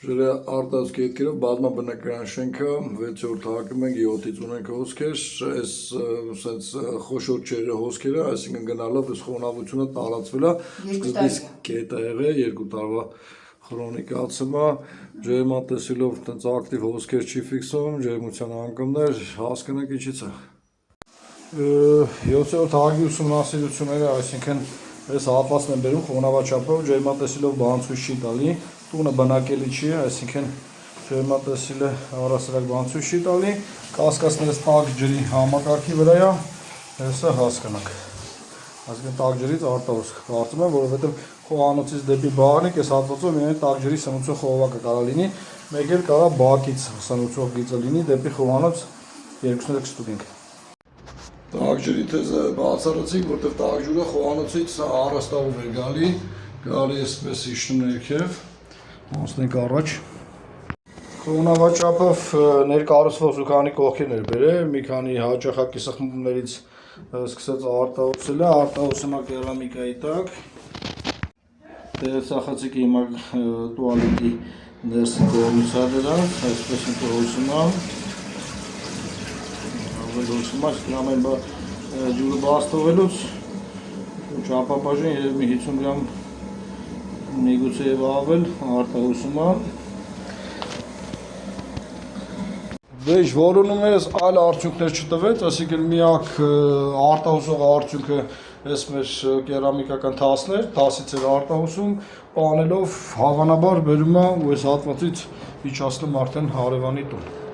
Ջրի արտահոսքի հետքերով բազմաբնակարան շենքը 6-րդ հարկում ենք 7-ից ունենք հոսքեր, այս խոշոր ջրի հոսքերը, այսինքն գնալով այս խոնավությունը տարածվել է, սկզբից կետ է եղել 2 տարվա քրոնիկացումը, ջերմատեսիլով տենց ակտիվ հոսքեր չի ֆիքսում, ջերմության անկումներ, հասկանանք ինչից է։ 7-րդ հարկի ուսումնասիրությունները, այսինքն այս հատվածն են բերում խոնավաչափով, ջերմատեսիլով բանցույց չի տալի, տունը բնակելի չի, այսինքն ջերմատեսիլը առասարակ բանցույց չի տալի, կասկածները տաք ջրի համակարգի վրա է, հեսա հասկանանք։ Այսինքն տաք ջրից արտահոսք, կարծում եմ, որովհետև խոհանոցից դեպի բաղանիք այս հատվածով միայն տաք ջրի սնուցող խողովակը կարող լինի, մեկ էլ կարող բակից սնուցող գիծը լինի դեպի խոհանոց, երկուսները կստուգենք։ Տաք ջրի թեզը բացառեցինք, որտեղ տաք ջուրը խոհանոցից առաստաղով է գալի այսպես իջնում ներքև, անցնենք առաջ։ Խոնավաչափով ներկառուցվող զուգանի կողքերներ բերել, մի քանի հաճախակի սխմումներից սկսած արտահոսելը, արտահոսումը կերամիկայի տակ, տեղեցախցիկի հիմա տուալետի ներսի կողմից է դրանք, այսպես ընտրհոսումը, ամեն ջուրը բաց թողելուց չափաբաժին երևի մի 50 գրամ միգուցե եւ ավել արտահոսումը։ Դեժ որոնումներս այլ արդյունքներ չտվեց, այսինքն միակ արտահոսող արդյունքը այս մեր կերամիկական թասներ, թասից էր արտահոսում, պանելով հավանաբար բերում է ու այս հատվածից իջացնում արդեն հարևանի տուն։